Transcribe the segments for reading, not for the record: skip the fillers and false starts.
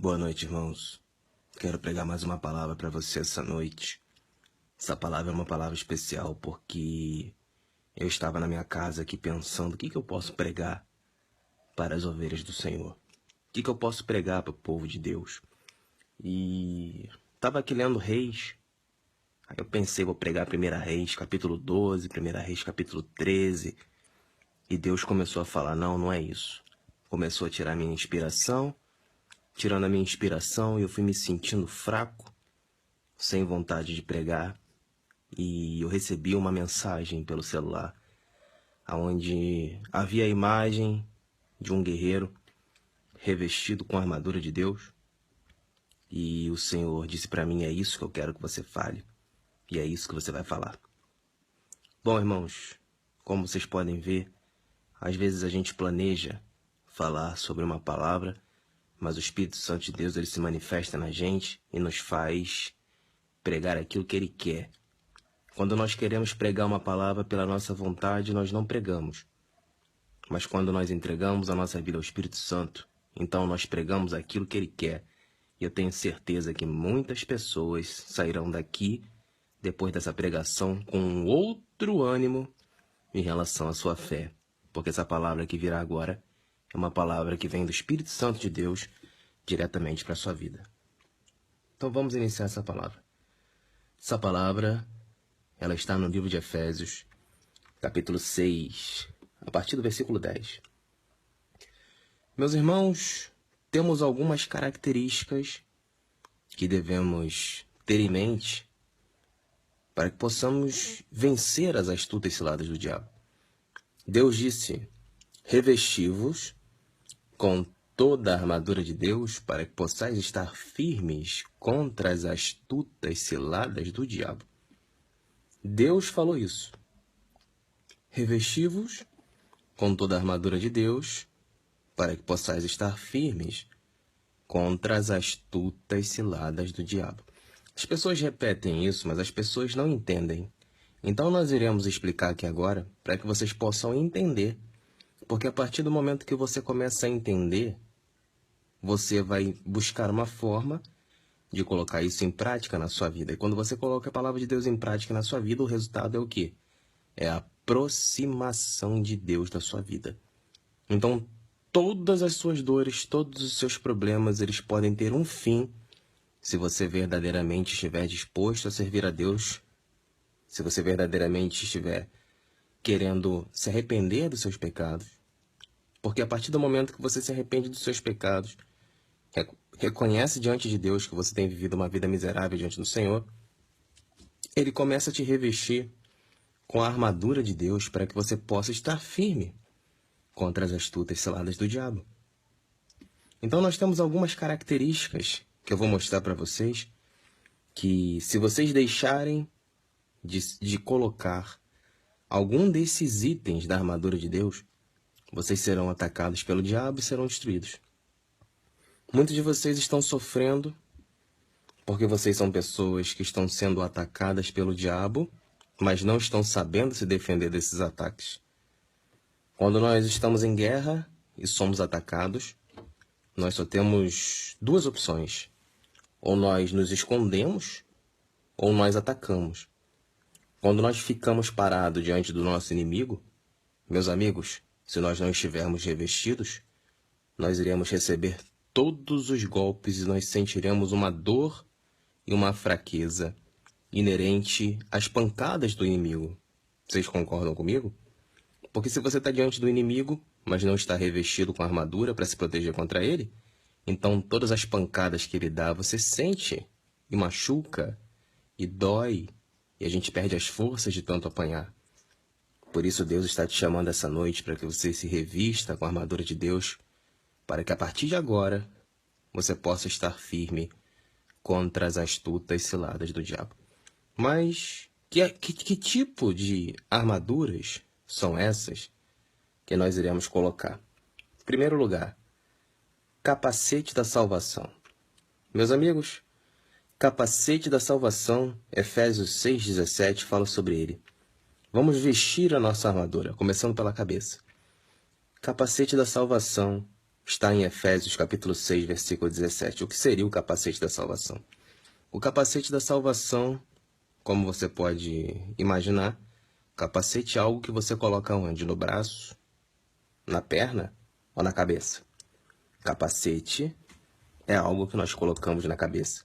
Boa noite, irmãos. Quero pregar mais uma palavra para você essa noite. Essa palavra é uma palavra especial porque eu estava na minha casa aqui pensando o que eu posso pregar para as ovelhas do Senhor. O que eu posso pregar para o povo de Deus. E estava aqui lendo Reis. Aí eu pensei, vou pregar 1 Reis, capítulo 12, 1 Reis, capítulo 13. E Deus começou a falar, não é isso. Começou a tirar minha inspiração. Tirando a minha inspiração, eu fui me sentindo fraco, sem vontade de pregar, e eu recebi uma mensagem pelo celular, onde havia a imagem de um guerreiro revestido com a armadura de Deus, e o Senhor disse para mim, é isso que eu quero que você fale, e é isso que você vai falar. Bom, irmãos, como vocês podem ver, às vezes a gente planeja falar sobre uma palavra, mas o Espírito Santo de Deus, ele se manifesta na gente e nos faz pregar aquilo que ele quer. Quando nós queremos pregar uma palavra pela nossa vontade, nós não pregamos. Mas quando nós entregamos a nossa vida ao Espírito Santo, então nós pregamos aquilo que ele quer. E eu tenho certeza que muitas pessoas sairão daqui, depois dessa pregação, com outro ânimo em relação à sua fé. Porque essa palavra que virá agora é uma palavra que vem do Espírito Santo de Deus diretamente para a sua vida. Então vamos iniciar essa palavra. Essa palavra, ela está no livro de Efésios, capítulo 6, a partir do versículo 10. Meus irmãos, temos algumas características que devemos ter em mente para que possamos vencer as astutas ciladas do diabo. Deus disse, revesti-vos com toda a armadura de Deus para que possais estar firmes contra as astutas ciladas do diabo. Deus falou isso. Revesti-vos com toda a armadura de Deus para que possais estar firmes contra as astutas ciladas do diabo. As pessoas repetem isso, mas as pessoas não entendem. Então nós iremos explicar aqui agora para que vocês possam entender. Porque a partir do momento que você começa a entender, você vai buscar uma forma de colocar isso em prática na sua vida. E quando você coloca a palavra de Deus em prática na sua vida, o resultado é o quê? É a aproximação de Deus da sua vida. Então, todas as suas dores, todos os seus problemas, eles podem ter um fim se você verdadeiramente estiver disposto a servir a Deus, se você verdadeiramente estiver querendo se arrepender dos seus pecados. Porque a partir do momento que você se arrepende dos seus pecados, reconhece diante de Deus que você tem vivido uma vida miserável diante do Senhor, ele começa a te revestir com a armadura de Deus para que você possa estar firme contra as astutas ciladas do diabo. Então nós temos algumas características que eu vou mostrar para vocês, que se vocês deixarem de colocar algum desses itens da armadura de Deus, vocês serão atacados pelo diabo e serão destruídos. Muitos de vocês estão sofrendo porque vocês são pessoas que estão sendo atacadas pelo diabo, mas não estão sabendo se defender desses ataques. Quando nós estamos em guerra e somos atacados, nós só temos duas opções. Ou nós nos escondemos, ou nós atacamos. Quando nós ficamos parados diante do nosso inimigo, meus amigos, se nós não estivermos revestidos, nós iremos receber todos os golpes e nós sentiremos uma dor e uma fraqueza inerente às pancadas do inimigo. Vocês concordam comigo? Porque se você está diante do inimigo, mas não está revestido com armadura para se proteger contra ele, então todas as pancadas que ele dá, você sente e machuca e dói, e a gente perde as forças de tanto apanhar. Por isso Deus está te chamando essa noite para que você se revista com a armadura de Deus, para que a partir de agora você possa estar firme contra as astutas ciladas do diabo. Mas que tipo de armaduras são essas que nós iremos colocar? Em primeiro lugar, capacete da salvação. Meus amigos, capacete da salvação, Efésios 6,17 fala sobre ele. Vamos vestir a nossa armadura, começando pela cabeça. Capacete da salvação está em Efésios capítulo 6, versículo 17. O que seria o capacete da salvação? O capacete da salvação, como você pode imaginar, capacete é algo que você coloca onde? No braço, na perna ou na cabeça? Capacete é algo que nós colocamos na cabeça.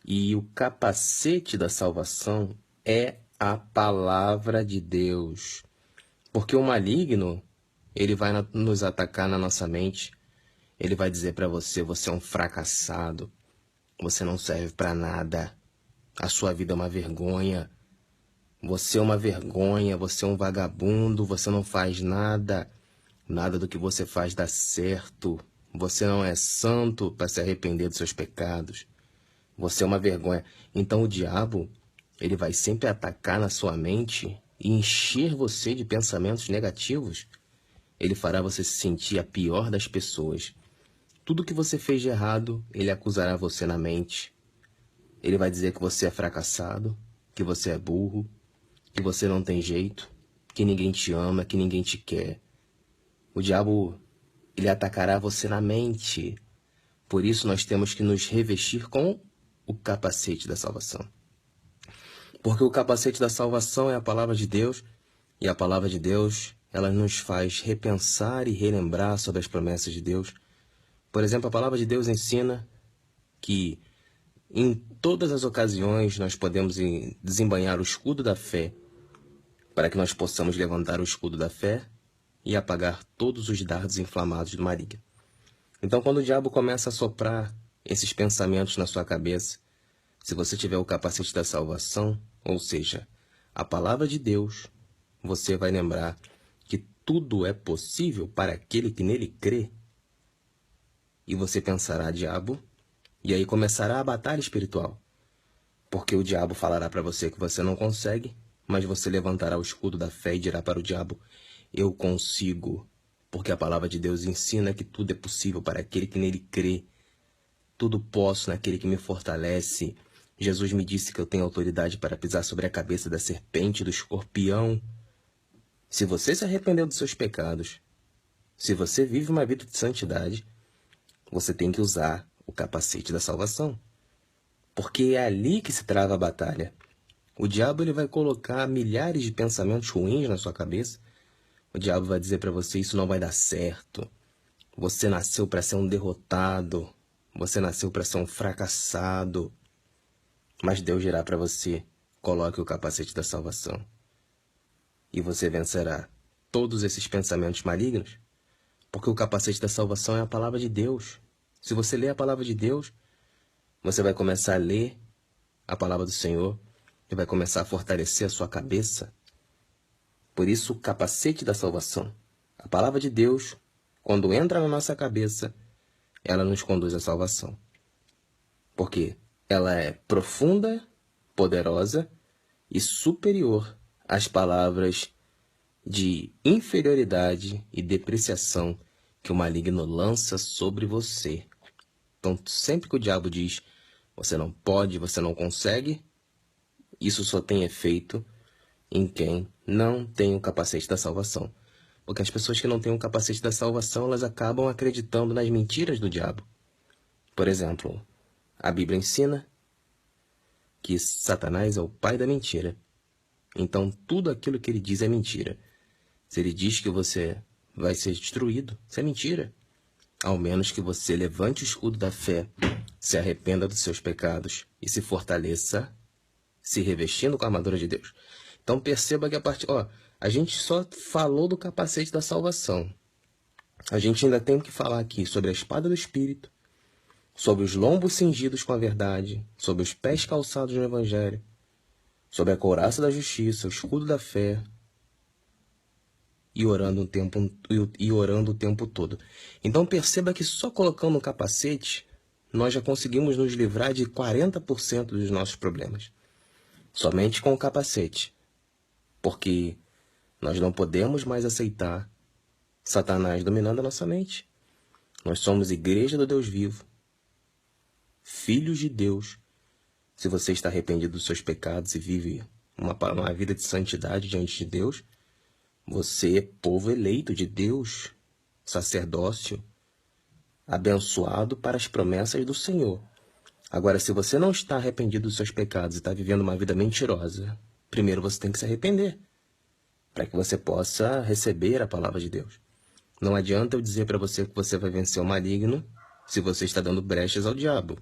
E o capacete da salvação é a palavra de Deus. Porque o maligno, ele vai nos atacar na nossa mente. Ele vai dizer para você, você é um fracassado. Você não serve para nada. A sua vida é uma vergonha. Você é uma vergonha, você é um vagabundo, você não faz nada. Nada do que você faz dá certo. Você não é santo para se arrepender dos seus pecados. Você é uma vergonha. Então o diabo, ele vai sempre atacar na sua mente e encher você de pensamentos negativos. Ele fará você se sentir a pior das pessoas. Tudo que você fez de errado, ele acusará você na mente. Ele vai dizer que você é fracassado, que você é burro, que você não tem jeito, que ninguém te ama, que ninguém te quer. O diabo, ele atacará você na mente. Por isso nós temos que nos revestir com o capacete da salvação. Porque o capacete da salvação é a palavra de Deus, e a palavra de Deus, ela nos faz repensar e relembrar sobre as promessas de Deus. Por exemplo, a palavra de Deus ensina que em todas as ocasiões nós podemos desembainhar o escudo da fé, para que nós possamos levantar o escudo da fé e apagar todos os dardos inflamados do maligno. Então, quando o diabo começa a soprar esses pensamentos na sua cabeça, se você tiver o capacete da salvação, ou seja, a palavra de Deus, você vai lembrar que tudo é possível para aquele que nele crê. E você pensará, diabo, e aí começará a batalha espiritual. Porque o diabo falará para você que você não consegue, mas você levantará o escudo da fé e dirá para o diabo, eu consigo. Porque a palavra de Deus ensina que tudo é possível para aquele que nele crê. Tudo posso naquele que me fortalece. Jesus me disse que eu tenho autoridade para pisar sobre a cabeça da serpente e do escorpião. Se você se arrependeu dos seus pecados, se você vive uma vida de santidade, você tem que usar o capacete da salvação. Porque é ali que se trava a batalha. O diabo ele vai colocar milhares de pensamentos ruins na sua cabeça. O diabo vai dizer para você, isso não vai dar certo. Você nasceu para ser um derrotado. Você nasceu para ser um fracassado. Mas Deus dirá para você, coloque o capacete da salvação. E você vencerá todos esses pensamentos malignos. Porque o capacete da salvação é a palavra de Deus. Se você ler a palavra de Deus, você vai começar a ler a palavra do Senhor e vai começar a fortalecer a sua cabeça. Por isso, o capacete da salvação. A palavra de Deus, quando entra na nossa cabeça, ela nos conduz à salvação. Porque ela é profunda, poderosa e superior às palavras de inferioridade e depreciação que o maligno lança sobre você. Então, sempre que o diabo diz, você não pode, você não consegue, isso só tem efeito em quem não tem o capacete da salvação. Porque as pessoas que não têm o capacete da salvação, elas acabam acreditando nas mentiras do diabo. Por exemplo, a Bíblia ensina que Satanás é o pai da mentira. Então, tudo aquilo que ele diz é mentira. Se ele diz que você vai ser destruído, isso é mentira. Ao menos que você levante o escudo da fé, se arrependa dos seus pecados e se fortaleça, se revestindo com a armadura de Deus. Então perceba que a gente só falou do capacete da salvação. A gente ainda tem que falar aqui sobre a espada do Espírito, sobre os lombos cingidos com a verdade, sobre os pés calçados no Evangelho, sobre a couraça da justiça, o escudo da fé, e orando o tempo todo. Então perceba que só colocando o capacete, nós já conseguimos nos livrar de 40% dos nossos problemas. Somente com o capacete. Porque nós não podemos mais aceitar Satanás dominando a nossa mente. Nós somos igreja do Deus vivo, filhos de Deus. Se você está arrependido dos seus pecados e vive uma vida de santidade diante de Deus, você é povo eleito de Deus, sacerdócio, abençoado para as promessas do Senhor. Agora, se você não está arrependido dos seus pecados e está vivendo uma vida mentirosa, primeiro você tem que se arrepender, para que você possa receber a palavra de Deus. Não adianta eu dizer para você que você vai vencer o maligno se você está dando brechas ao diabo.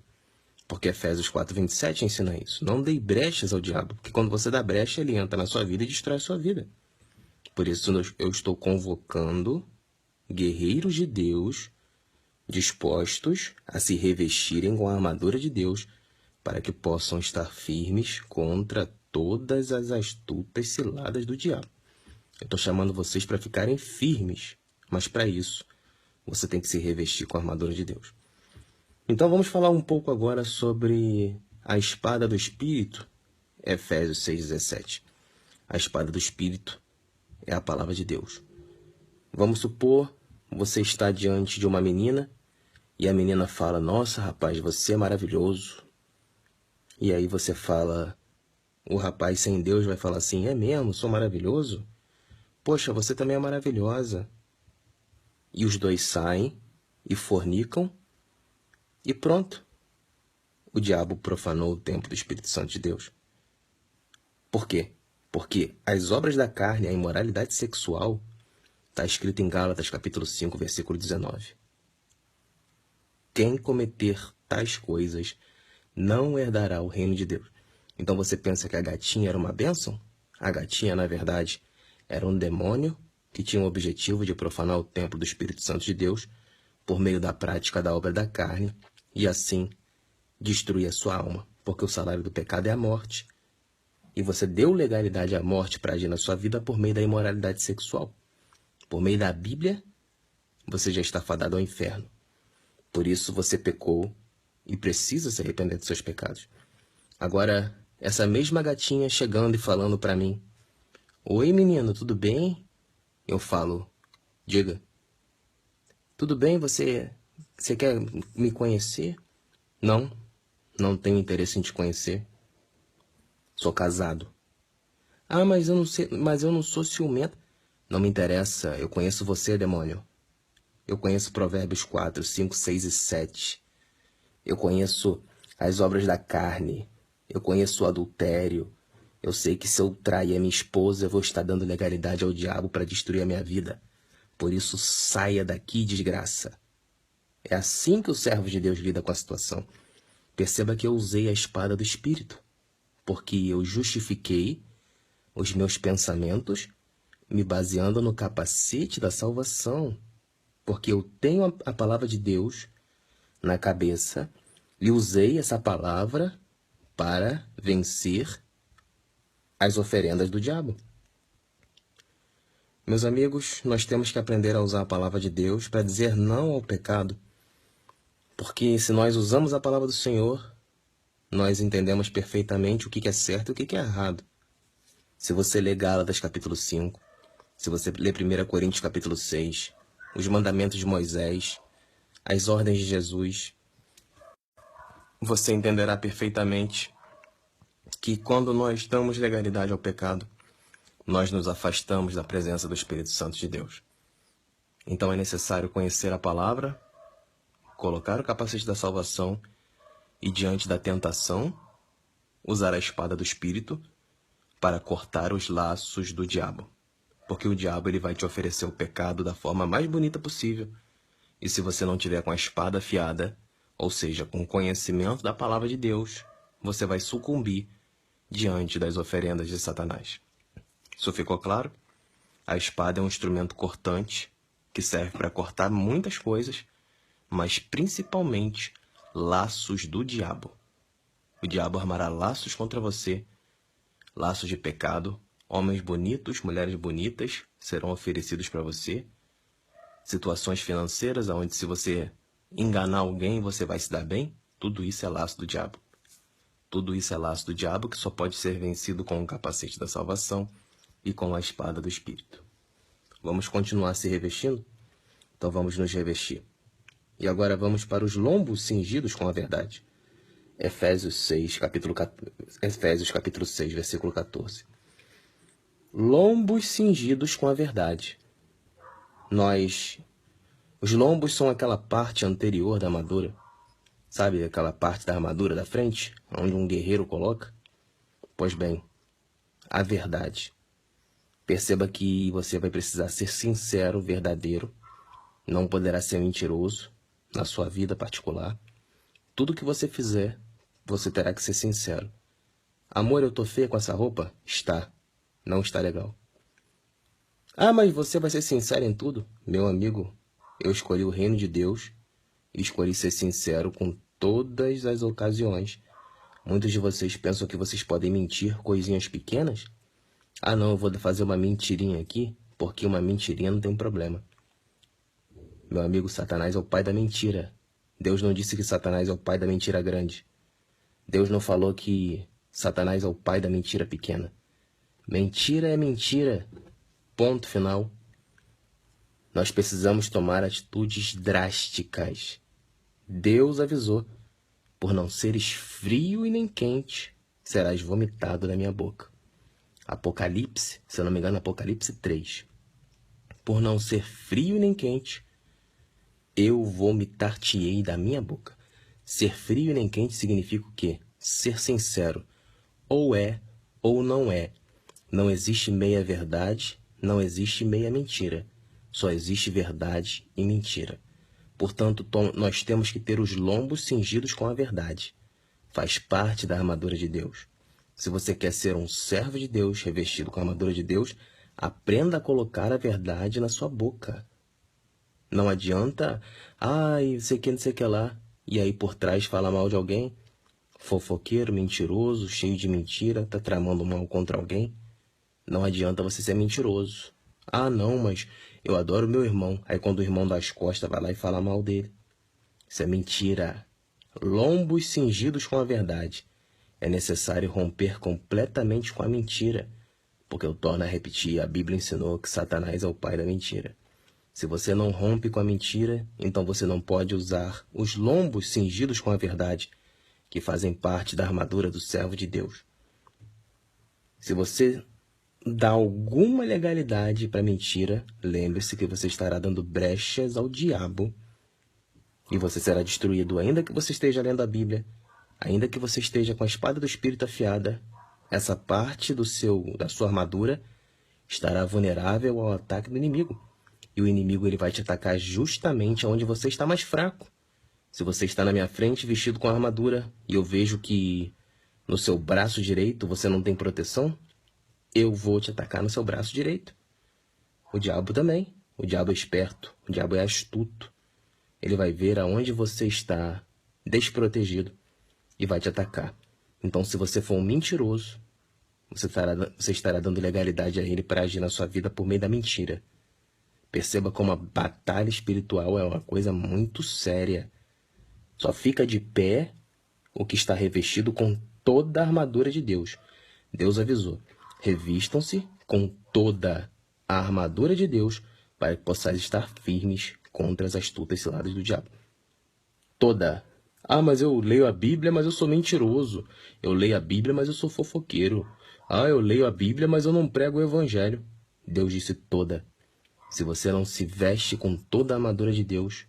Porque Efésios 4:27 ensina isso. Não dê brechas ao diabo, porque quando você dá brecha, ele entra na sua vida e destrói a sua vida. Por isso eu estou convocando guerreiros de Deus dispostos a se revestirem com a armadura de Deus para que possam estar firmes contra todas as astutas ciladas do diabo. Eu estou chamando vocês para ficarem firmes, mas para isso você tem que se revestir com a armadura de Deus. Então vamos falar um pouco agora sobre a espada do Espírito, Efésios 6:17. A espada do Espírito é a palavra de Deus. Vamos supor, você está diante de uma menina e a menina fala, nossa, rapaz, você é maravilhoso. E aí você fala, o rapaz sem Deus vai falar assim, é mesmo, sou maravilhoso? Poxa, você também é maravilhosa. E os dois saem e fornicam e pronto. O diabo profanou o templo do Espírito Santo de Deus. Por quê? Porque as obras da carne, a imoralidade sexual, está escrito em Gálatas capítulo 5, versículo 19. Quem cometer tais coisas não herdará o reino de Deus. Então você pensa que a gatinha era uma bênção? A gatinha, na verdade, era um demônio que tinha o objetivo de profanar o templo do Espírito Santo de Deus por meio da prática da obra da carne e assim destruir a sua alma, porque o salário do pecado é a morte. E você deu legalidade à morte para agir na sua vida por meio da imoralidade sexual. Por meio da Bíblia, você já está fadado ao inferno. Por isso você pecou e precisa se arrepender dos seus pecados. Agora, essa mesma gatinha chegando e falando para mim, oi menino, tudo bem? Eu falo, diga. Tudo bem, você quer me conhecer? Não tenho interesse em te conhecer. Sou casado. Ah, mas eu não sou ciumento. Não me interessa, eu conheço você, demônio. Eu conheço Provérbios 4, 5, 6 e 7. Eu conheço as obras da carne. Eu conheço o adultério. Eu sei que se eu trair a minha esposa, eu vou estar dando legalidade ao diabo para destruir a minha vida. Por isso, saia daqui, desgraça. É assim que o servo de Deus lida com a situação. Perceba que eu usei a espada do Espírito, porque eu justifiquei os meus pensamentos me baseando no capacete da salvação, porque eu tenho a palavra de Deus na cabeça e usei essa palavra para vencer as oferendas do diabo. Meus amigos, nós temos que aprender a usar a palavra de Deus para dizer não ao pecado, porque se nós usamos a palavra do Senhor, nós entendemos perfeitamente o que é certo e o que é errado. Se você ler Gálatas capítulo 5, se você ler 1 Coríntios capítulo 6, os mandamentos de Moisés, as ordens de Jesus, você entenderá perfeitamente que quando nós damos legalidade ao pecado, nós nos afastamos da presença do Espírito Santo de Deus. Então é necessário conhecer a palavra, colocar o capacete da salvação e, diante da tentação, usar a espada do Espírito para cortar os laços do diabo. Porque o diabo ele vai te oferecer o pecado da forma mais bonita possível. E se você não tiver com a espada afiada, ou seja, com o conhecimento da palavra de Deus, você vai sucumbir diante das oferendas de Satanás. Isso ficou claro? A espada é um instrumento cortante que serve para cortar muitas coisas, mas principalmente laços do diabo. O diabo armará laços contra você, laços de pecado. Homens bonitos, mulheres bonitas serão oferecidos para você. Situações financeiras onde se você enganar alguém você vai se dar bem. Tudo isso é laço do diabo. Tudo isso é laço do diabo que só pode ser vencido com o capacete da salvação e com a espada do Espírito. Vamos continuar se revestindo? Então vamos nos revestir. E agora vamos para os lombos cingidos com a verdade. Efésios capítulo 6, versículo 14. Lombos cingidos com a verdade. Nós Os lombos são aquela parte anterior da armadura. Sabe aquela parte da armadura da frente, onde um guerreiro coloca? Pois bem, a verdade. Perceba que você vai precisar ser sincero, verdadeiro. Não poderá ser mentiroso na sua vida particular. Tudo que você fizer, você terá que ser sincero. Amor, eu tô feia com essa roupa? Está. Não está legal. Ah, mas você vai ser sincero em tudo? Meu amigo, eu escolhi o reino de Deus e escolhi ser sincero com todas as ocasiões. Muitos de vocês pensam que vocês podem mentir coisinhas pequenas? Ah, não, eu vou fazer uma mentirinha aqui, porque uma mentirinha não tem problema. Meu amigo, Satanás é o pai da mentira. Deus não disse que Satanás é o pai da mentira grande. Deus não falou que Satanás é o pai da mentira pequena. Mentira é mentira. Ponto final. Nós precisamos tomar atitudes drásticas. Deus avisou: por não seres frio e nem quente, serás vomitado da minha boca. Apocalipse, se eu não me engano, Apocalipse 3. Por não ser frio nem quente, eu vomitar-te-ei da minha boca. Ser frio e nem quente significa o quê? Ser sincero. Ou é, ou não é. Não existe meia verdade, não existe meia mentira. Só existe verdade e mentira. Portanto, nós temos que ter os lombos cingidos com a verdade. Faz parte da armadura de Deus. Se você quer ser um servo de Deus revestido com a armadura de Deus, aprenda a colocar a verdade na sua boca. Não adianta, não sei o que lá, e aí por trás fala mal de alguém. Fofoqueiro, mentiroso, cheio de mentira, tá tramando mal contra alguém. Não adianta você ser mentiroso. Ah, não, mas eu adoro meu irmão. Aí quando o irmão dá as costas, vai lá e fala mal dele. Isso é mentira. Lombos cingidos com a verdade. É necessário romper completamente com a mentira. Porque eu torno a repetir, a Bíblia ensinou que Satanás é o pai da mentira. Se você não rompe com a mentira, então você não pode usar os lombos cingidos com a verdade, que fazem parte da armadura do servo de Deus. Se você dá alguma legalidade para a mentira, lembre-se que você estará dando brechas ao diabo e você será destruído, ainda que você esteja lendo a Bíblia, ainda que você esteja com a espada do Espírito afiada. Essa parte da sua armadura estará vulnerável ao ataque do inimigo. E o inimigo ele vai te atacar justamente onde você está mais fraco. Se você está na minha frente vestido com a armadura e eu vejo que no seu braço direito você não tem proteção, eu vou te atacar no seu braço direito. O diabo também. O diabo é esperto. O diabo é astuto. Ele vai ver aonde você está desprotegido e vai te atacar. Então, se você for um mentiroso, você estará dando legalidade a ele para agir na sua vida por meio da mentira. Perceba como a batalha espiritual é uma coisa muito séria. Só fica de pé o que está revestido com toda a armadura de Deus. Deus avisou: revistam-se com toda a armadura de Deus para que possais estar firmes contra as astutas ciladas do diabo. Toda. Ah, mas eu leio a Bíblia, mas eu sou mentiroso. Eu leio a Bíblia, mas eu sou fofoqueiro. Ah, eu leio a Bíblia, mas eu não prego o Evangelho. Deus disse toda. Se você não se veste com toda a armadura de Deus,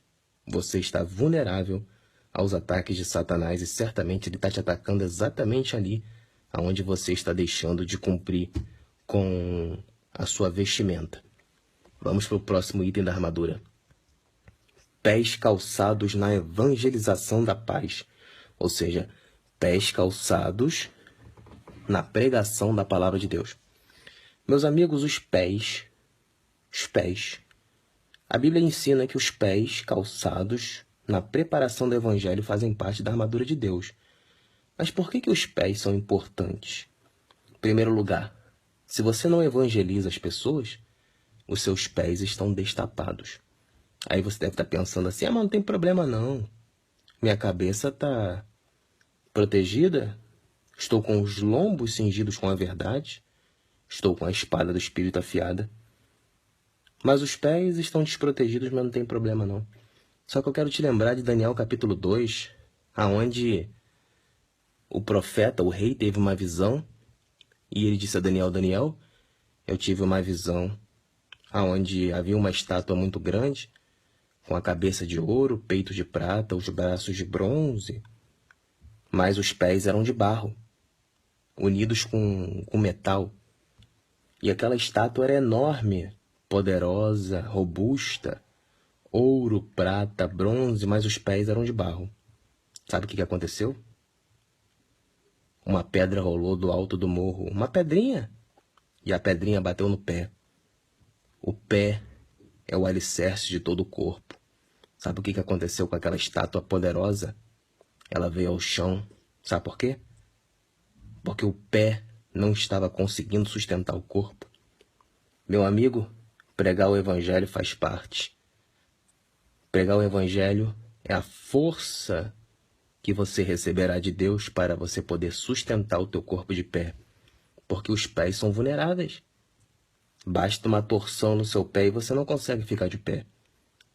você está vulnerável aos ataques de Satanás e certamente ele está te atacando exatamente ali aonde você está deixando de cumprir com a sua vestimenta. Vamos para o próximo item da armadura. Pés calçados na evangelização da paz. Ou seja, pés calçados na pregação da palavra de Deus. Meus amigos, os pés. A Bíblia ensina que os pés calçados na preparação do evangelho fazem parte da armadura de Deus. Mas por que os pés são importantes? Em primeiro lugar, se você não evangeliza as pessoas, os seus pés estão destapados. Aí você deve estar pensando assim: mas não tem problema não. Minha cabeça está protegida, estou com os lombos cingidos com a verdade, estou com a espada do Espírito afiada. Mas os pés estão desprotegidos, mas não tem problema não. Só que eu quero te lembrar de Daniel capítulo 2, aonde o profeta, o rei, teve uma visão e ele disse a Daniel: Daniel, eu tive uma visão aonde havia uma estátua muito grande com a cabeça de ouro, peito de prata, os braços de bronze, mas os pés eram de barro, unidos com metal. E aquela estátua era enorme, poderosa, robusta, ouro, prata, bronze, mas os pés eram de barro. Sabe o que aconteceu? Uma pedra rolou do alto do morro, uma pedrinha, e a pedrinha bateu no pé. O pé é o alicerce de todo o corpo. Sabe o que aconteceu com aquela estátua poderosa? Ela veio ao chão. Sabe por quê? Porque o pé não estava conseguindo sustentar o corpo. Meu amigo, pregar o evangelho faz parte. Pregar o evangelho é a força que você receberá de Deus para você poder sustentar o teu corpo de pé. Porque os pés são vulneráveis. Basta uma torção no seu pé e você não consegue ficar de pé.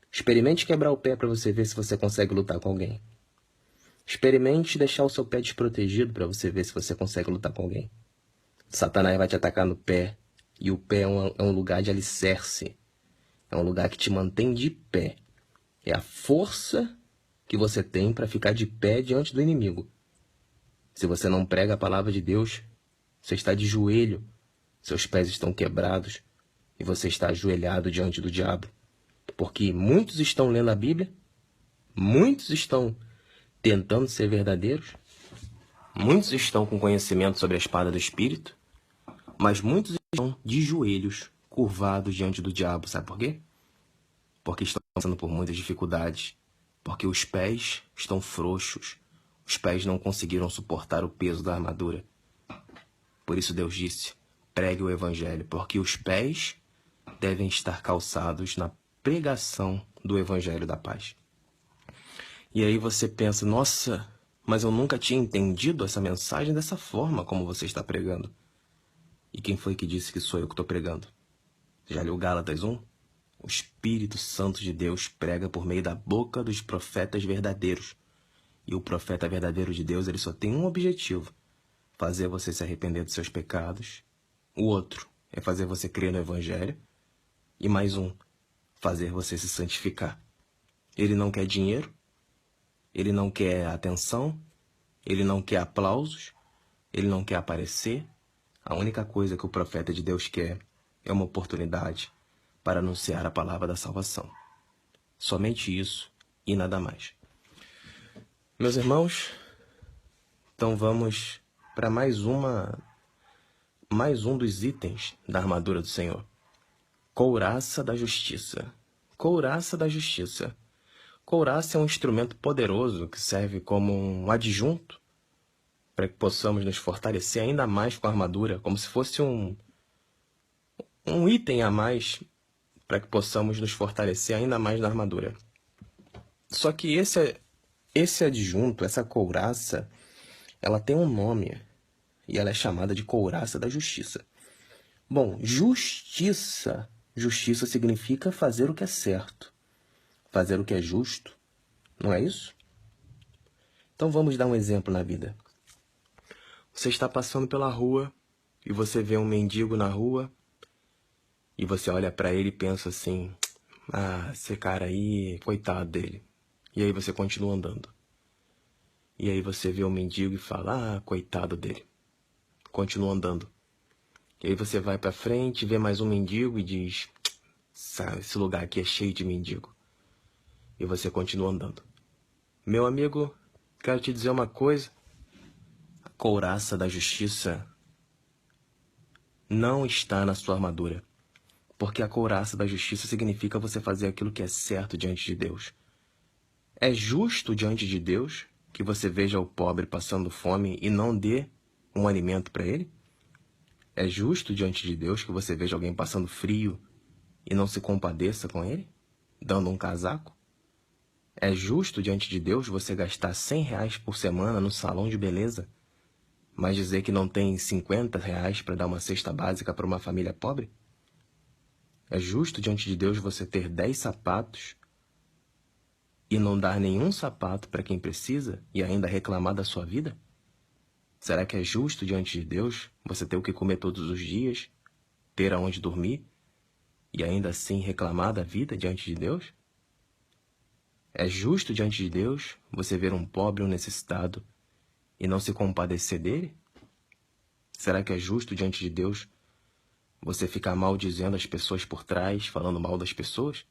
Experimente quebrar o pé para você ver se você consegue lutar com alguém. Experimente deixar o seu pé desprotegido para você ver se você consegue lutar com alguém. Satanás vai te atacar no pé. E o pé é um lugar de alicerce. É um lugar que te mantém de pé. É a força que você tem para ficar de pé diante do inimigo. Se você não prega a palavra de Deus, você está de joelho, seus pés estão quebrados e você está ajoelhado diante do diabo. Porque muitos estão lendo a Bíblia, muitos estão tentando ser verdadeiros, muitos estão com conhecimento sobre a espada do Espírito, mas muitos estão de joelhos, curvados diante do diabo. Sabe por quê? Porque estão passando por muitas dificuldades, porque os pés estão frouxos, os pés não conseguiram suportar o peso da armadura. Por isso Deus disse, pregue o evangelho, porque os pés devem estar calçados na pregação do evangelho da paz. E aí você pensa, nossa, mas eu nunca tinha entendido essa mensagem dessa forma como você está pregando. E quem foi que disse que sou eu que estou pregando? Já leu Gálatas 1? O Espírito Santo de Deus prega por meio da boca dos profetas verdadeiros. E o profeta verdadeiro de Deus, ele só tem um objetivo: fazer você se arrepender dos seus pecados. O outro é fazer você crer no Evangelho. E mais um, fazer você se santificar. Ele não quer dinheiro, ele não quer atenção, ele não quer aplausos, ele não quer aparecer. A única coisa que o profeta de Deus quer é uma oportunidade para anunciar a palavra da salvação. Somente isso e nada mais. Meus irmãos, então vamos para mais um dos itens da armadura do Senhor. Couraça da justiça. Couraça da justiça. Couraça é um instrumento poderoso que serve como um adjunto para que possamos nos fortalecer ainda mais com a armadura, como se fosse um item a mais para que possamos nos fortalecer ainda mais na armadura. Só que esse adjunto, essa couraça, ela tem um nome e ela é chamada de couraça da justiça. Bom, justiça significa fazer o que é certo, fazer o que é justo, não é isso? Então vamos dar um exemplo na vida. Você está passando pela rua e você vê um mendigo na rua e você olha para ele e pensa assim, esse cara aí, coitado dele. E aí você continua andando. E aí você vê o mendigo e fala, coitado dele. Continua andando. E aí você vai para frente, vê mais um mendigo e diz, esse lugar aqui é cheio de mendigo. E você continua andando. Meu amigo, quero te dizer uma coisa. A couraça da justiça não está na sua armadura. Porque a couraça da justiça significa você fazer aquilo que é certo diante de Deus. É justo diante de Deus que você veja o pobre passando fome e não dê um alimento para ele? É justo diante de Deus que você veja alguém passando frio e não se compadeça com ele, dando um casaco? É justo diante de Deus você gastar R$100 por semana no salão de beleza, mas dizer que não tem R$50 para dar uma cesta básica para uma família pobre? É justo diante de Deus você ter 10 sapatos e não dar nenhum sapato para quem precisa e ainda reclamar da sua vida? Será que é justo diante de Deus você ter o que comer todos os dias, ter aonde dormir e ainda assim reclamar da vida diante de Deus? É justo diante de Deus você ver um pobre, um necessitado, e não se compadecer dele? Será que é justo diante de Deus você ficar maldizendo as pessoas por trás, falando mal das pessoas?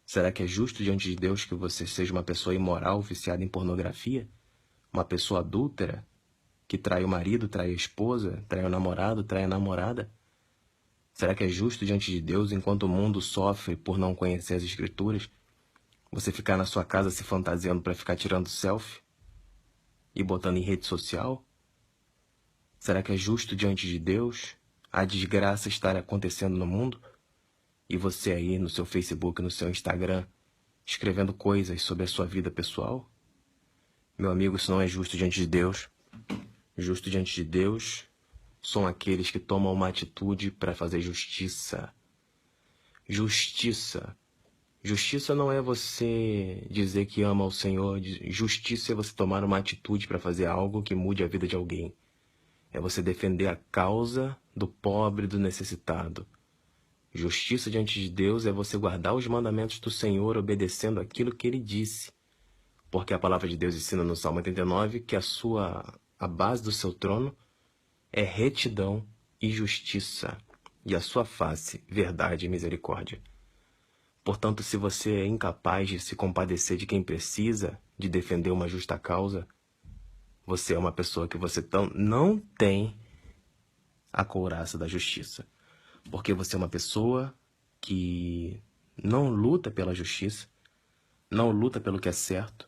Será que é justo diante de Deus que você seja uma pessoa imoral, viciada em pornografia? Uma pessoa adúltera, que trai o marido, trai a esposa, trai o namorado, trai a namorada? Será que é justo diante de Deus, enquanto o mundo sofre por não conhecer as Escrituras, você ficar na sua casa se fantasiando para ficar tirando selfie e botando em rede social? Será que é justo diante de Deus a desgraça estar acontecendo no mundo e você aí no seu Facebook, no seu Instagram, escrevendo coisas sobre a sua vida pessoal? Meu amigo, isso não é justo diante de Deus. Justo diante de Deus são aqueles que tomam uma atitude para fazer justiça. Justiça. Justiça não é você dizer que ama o Senhor. Justiça é você tomar uma atitude para fazer algo que mude a vida de alguém. É você defender a causa do pobre e do necessitado. Justiça diante de Deus é você guardar os mandamentos do Senhor obedecendo aquilo que Ele disse. Porque a palavra de Deus ensina no Salmo 89 que a base do seu trono é retidão e justiça, e a sua face, verdade e misericórdia. Portanto, se você é incapaz de se compadecer de quem precisa, de defender uma justa causa, você é uma pessoa que você não tem a couraça da justiça. Porque você é uma pessoa que não luta pela justiça, não luta pelo que é certo,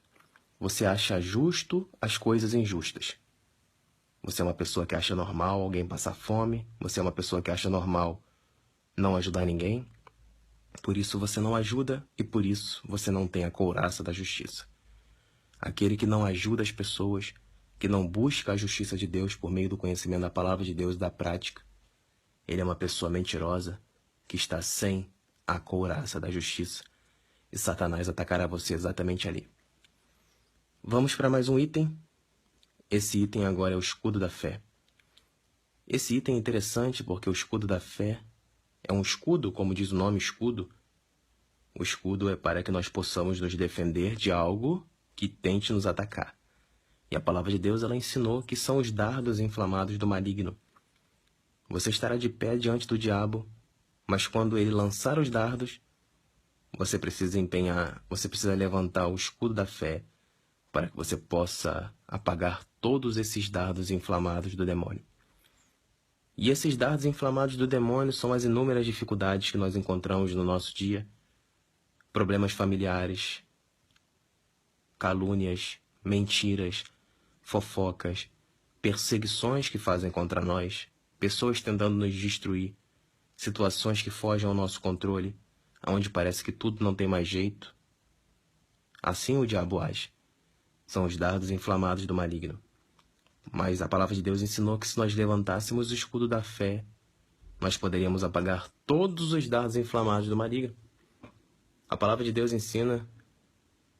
você acha justo as coisas injustas. Você é uma pessoa que acha normal alguém passar fome, você é uma pessoa que acha normal não ajudar ninguém, por isso você não ajuda e por isso você não tem a couraça da justiça. Aquele que não ajuda as pessoas, que não busca a justiça de Deus por meio do conhecimento da palavra de Deus e da prática, ele é uma pessoa mentirosa que está sem a couraça da justiça e Satanás atacará você exatamente ali. Vamos para mais um item. Esse item agora é o escudo da fé. Esse item é interessante porque o escudo da fé é um escudo, como diz o nome, escudo. O escudo é para que nós possamos nos defender de algo que tente nos atacar. E a palavra de Deus, ela ensinou que são os dardos inflamados do maligno. Você estará de pé diante do diabo, mas quando ele lançar os dardos, você precisa levantar o escudo da fé para que você possa apagar todos esses dardos inflamados do demônio. E esses dardos inflamados do demônio são as inúmeras dificuldades que nós encontramos no nosso dia, problemas familiares, calúnias, mentiras, fofocas, perseguições que fazem contra nós, pessoas tentando nos destruir, situações que fogem ao nosso controle, onde parece que tudo não tem mais jeito. Assim o diabo age. São os dardos inflamados do maligno. Mas a palavra de Deus ensinou que se nós levantássemos o escudo da fé, nós poderíamos apagar todos os dardos inflamados do maligno. A palavra de Deus ensina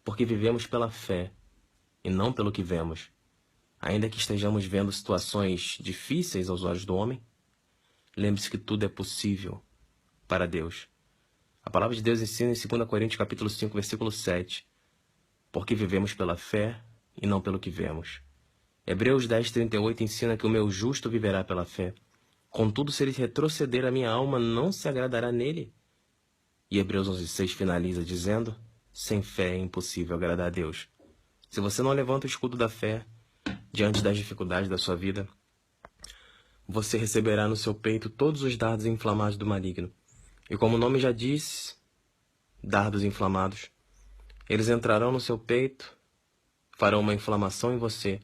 porque vivemos pela fé e não pelo que vemos. Ainda que estejamos vendo situações difíceis aos olhos do homem, lembre-se que tudo é possível para Deus. A palavra de Deus ensina em 2 Coríntios capítulo 5, versículo 7, porque vivemos pela fé e não pelo que vemos. Hebreus 10, 38 ensina que o meu justo viverá pela fé. Contudo, se ele retroceder, a minha alma não se agradará nele. E Hebreus 11, 6 finaliza dizendo, sem fé é impossível agradar a Deus. Se você não levanta o escudo da fé diante das dificuldades da sua vida, você receberá no seu peito todos os dardos inflamados do maligno. E como o nome já diz, dardos inflamados, eles entrarão no seu peito, farão uma inflamação em você,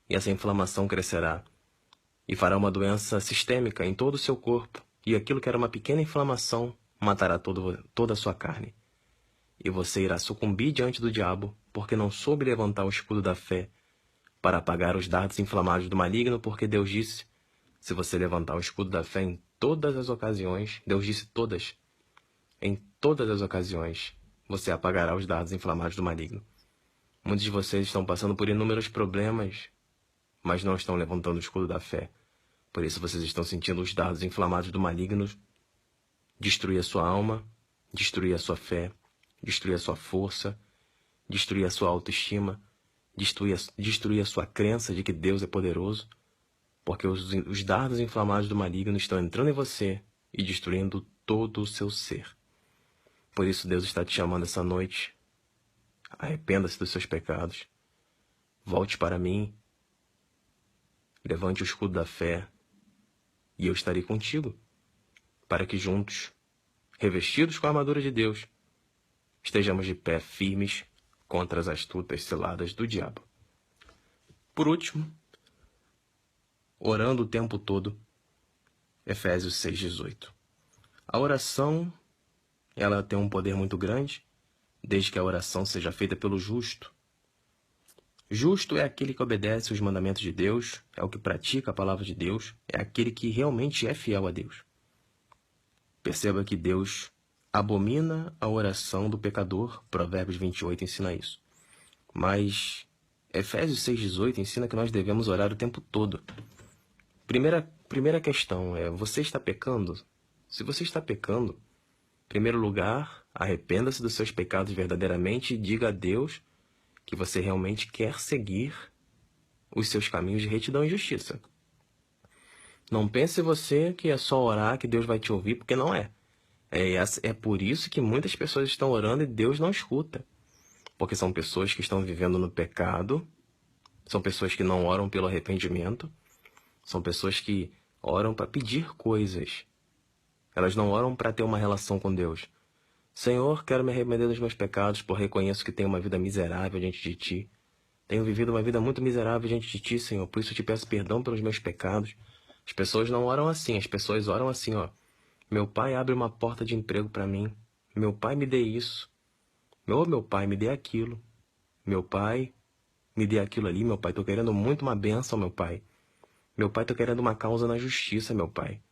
e essa inflamação crescerá, e fará uma doença sistêmica em todo o seu corpo, e aquilo que era uma pequena inflamação matará toda a sua carne. E você irá sucumbir diante do diabo, porque não soube levantar o escudo da fé para apagar os dardos inflamados do maligno, porque Deus disse, se você levantar o escudo da fé em todas as ocasiões, Deus disse todas, em todas as ocasiões, você apagará os dardos inflamados do maligno. Muitos de vocês estão passando por inúmeros problemas, mas não estão levantando o escudo da fé. Por isso vocês estão sentindo os dardos inflamados do maligno destruir a sua alma, destruir a sua fé, destruir a sua força destruir a sua autoestima, destruir a sua crença de que Deus é poderoso, porque os dardos inflamados do maligno estão entrando em você e destruindo todo o seu ser. Por isso Deus está te chamando essa noite. Arrependa-se dos seus pecados. Volte para mim. Levante o escudo da fé. E eu estarei contigo, para que juntos, revestidos com a armadura de Deus, estejamos de pé firmes contra as astutas ciladas do diabo. Por último, orando o tempo todo, Efésios 6,18. A oração, ela tem um poder muito grande, desde que a oração seja feita pelo justo. Justo é aquele que obedece os mandamentos de Deus, é o que pratica a palavra de Deus, é aquele que realmente é fiel a Deus. Perceba que Deus abomina a oração do pecador, Provérbios 28 ensina isso. Mas Efésios 6,18 ensina que nós devemos orar o tempo todo. Primeira questão é, você está pecando? Se você está pecando, em primeiro lugar, arrependa-se dos seus pecados verdadeiramente e diga a Deus que você realmente quer seguir os seus caminhos de retidão e justiça. Não pense você que é só orar que Deus vai te ouvir, porque não é. É por isso que muitas pessoas estão orando e Deus não escuta. Porque são pessoas que estão vivendo no pecado, são pessoas que não oram pelo arrependimento, são pessoas que oram para pedir coisas. Elas não oram para ter uma relação com Deus. Senhor, quero me arrepender dos meus pecados, por reconheço que tenho uma vida miserável diante de Ti. Tenho vivido uma vida muito miserável diante de Ti, Senhor, por isso eu te peço perdão pelos meus pecados. As pessoas não oram assim, as pessoas oram assim, ó. Meu pai abre uma porta de emprego para mim. Meu pai me dê isso. Meu pai me dê aquilo. Meu pai me dê aquilo ali, meu pai. Tô querendo muito uma bênção, meu pai. Meu pai, tô querendo uma causa na justiça, meu pai.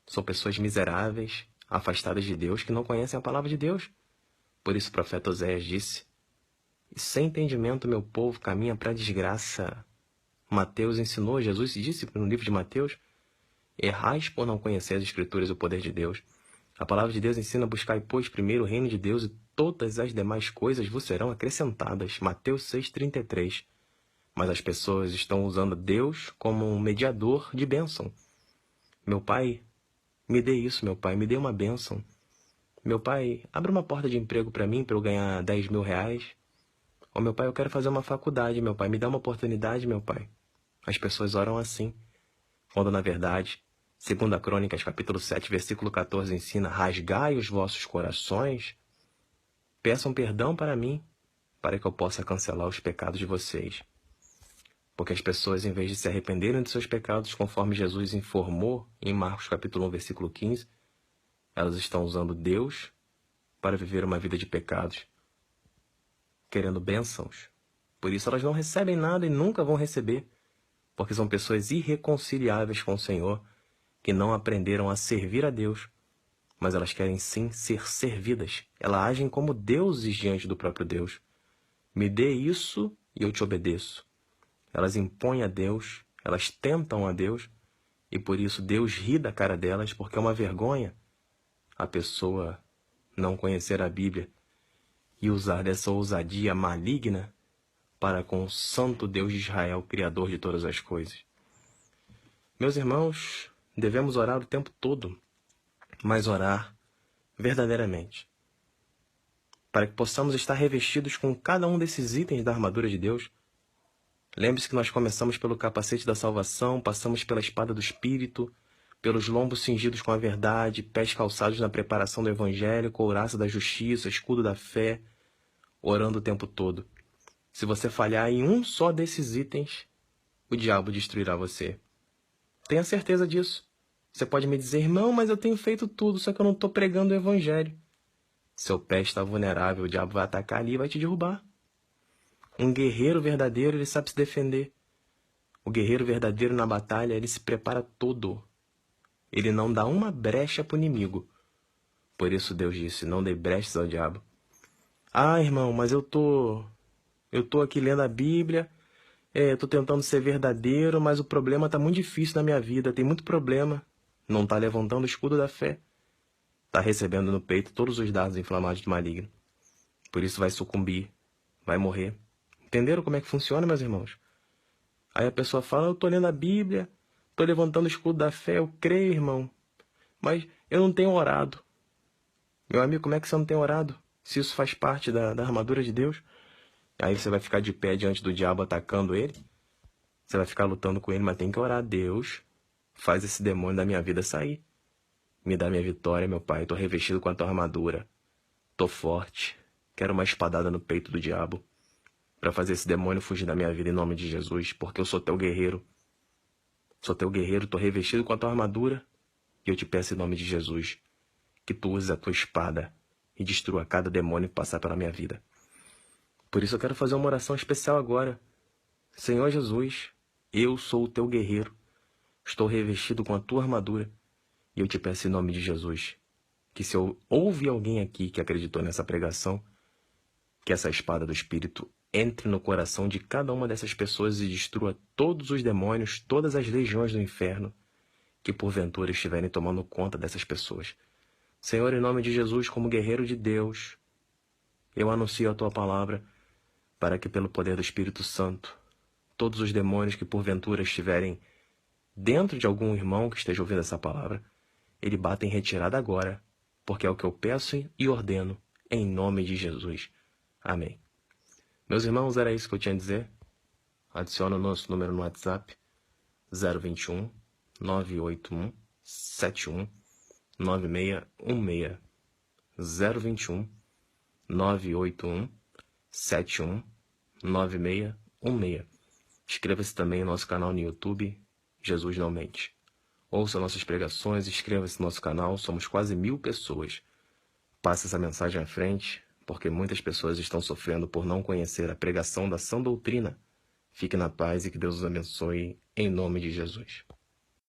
São pessoas miseráveis, afastadas de Deus, que não conhecem a palavra de Deus. Por isso o profeta Oséias disse, sem entendimento meu povo caminha para a desgraça. Mateus ensinou, Jesus disse no livro de Mateus, errais por não conhecer as Escrituras e o poder de Deus. A palavra de Deus ensina, buscai, pois, primeiro o reino de Deus e todas as demais coisas vos serão acrescentadas. Mateus 6,33. Mas as pessoas estão usando Deus como um mediador de bênção. Meu pai, me dê isso, meu pai, me dê uma bênção. Meu pai, abre uma porta de emprego para mim, para eu ganhar 10 mil reais. Ou meu pai, eu quero fazer uma faculdade, meu pai, me dá uma oportunidade, meu pai. As pessoas oram assim, quando na verdade, 2 Crônicas, capítulo 7, versículo 14, ensina, rasgai os vossos corações, peçam perdão para mim, para que eu possa cancelar os pecados de vocês. Porque as pessoas, em vez de se arrependerem dos seus pecados, conforme Jesus informou em Marcos capítulo 1, versículo 15, elas estão usando Deus para viver uma vida de pecados, querendo bênçãos. Por isso elas não recebem nada e nunca vão receber, porque são pessoas irreconciliáveis com o Senhor, que não aprenderam a servir a Deus, mas elas querem sim ser servidas. Elas agem como deuses diante do próprio Deus. Me dê isso e eu te obedeço. Elas impõem a Deus, elas tentam a Deus, e por isso Deus ri da cara delas, porque é uma vergonha a pessoa não conhecer a Bíblia e usar dessa ousadia maligna para com o santo Deus de Israel, Criador de todas as coisas. Meus irmãos, devemos orar o tempo todo, mas orar verdadeiramente, para que possamos estar revestidos com cada um desses itens da armadura de Deus. Lembre-se que nós começamos pelo capacete da salvação, passamos pela espada do Espírito, pelos lombos cingidos com a verdade, pés calçados na preparação do Evangelho, couraça da justiça, escudo da fé, orando o tempo todo. Se você falhar em um só desses itens, o diabo destruirá você. Tenha certeza disso. Você pode me dizer, irmão, mas eu tenho feito tudo, só que eu não estou pregando o Evangelho. Seu pé está vulnerável, o diabo vai atacar ali e vai te derrubar. Um guerreiro verdadeiro, ele sabe se defender. O guerreiro verdadeiro na batalha, ele se prepara todo. Ele não dá uma brecha para o inimigo. Por isso Deus disse, não dê brechas ao diabo. Ah, irmão, mas eu tô aqui lendo a Bíblia, tô tentando ser verdadeiro, mas o problema tá muito difícil na minha vida, tem muito problema. Não tá levantando o escudo da fé. Tá recebendo no peito todos os dardos inflamados do maligno. Por isso vai sucumbir. vai morrer. Entenderam como é que funciona, meus irmãos? Aí a pessoa fala, eu tô lendo a Bíblia, tô levantando o escudo da fé, eu creio, irmão, mas eu não tenho orado. Meu amigo, como é que você não tem orado? Se isso faz parte da armadura de Deus? Aí você vai ficar de pé diante do diabo atacando ele? Você vai ficar lutando com ele, mas tem que orar. Deus, faz esse demônio da minha vida sair. Me dá minha vitória, meu pai. Tô revestido com a tua armadura. Tô forte. Quero uma espadada no peito do diabo para fazer esse demônio fugir da minha vida em nome de Jesus, porque eu sou teu guerreiro. Sou teu guerreiro, tô revestido com a tua armadura e eu te peço em nome de Jesus que tu uses a tua espada e destrua cada demônio que passar pela minha vida. Por isso eu quero fazer uma oração especial agora. Senhor Jesus, eu sou o teu guerreiro. Estou revestido com a tua armadura e eu te peço em nome de Jesus que se houve alguém aqui que acreditou nessa pregação, que essa espada do Espírito entre no coração de cada uma dessas pessoas e destrua todos os demônios, todas as legiões do inferno que porventura estiverem tomando conta dessas pessoas. Senhor, em nome de Jesus, como guerreiro de Deus, eu anuncio a tua palavra para que pelo poder do Espírito Santo, todos os demônios que porventura estiverem dentro de algum irmão que esteja ouvindo essa palavra, ele bata em retirada agora, porque é o que eu peço e ordeno, em nome de Jesus. Amém. Meus irmãos, era isso que eu tinha a dizer. Adiciona o nosso número no WhatsApp, 021 981 71 9616. 021 981 71 9616. Inscreva-se também no nosso canal no YouTube, Jesus Não Mente. Ouça nossas pregações, inscreva-se no nosso canal, somos quase 1000 pessoas. Passe essa mensagem à frente, porque muitas pessoas estão sofrendo por não conhecer a pregação da sã doutrina. Fique na paz e que Deus os abençoe, em nome de Jesus.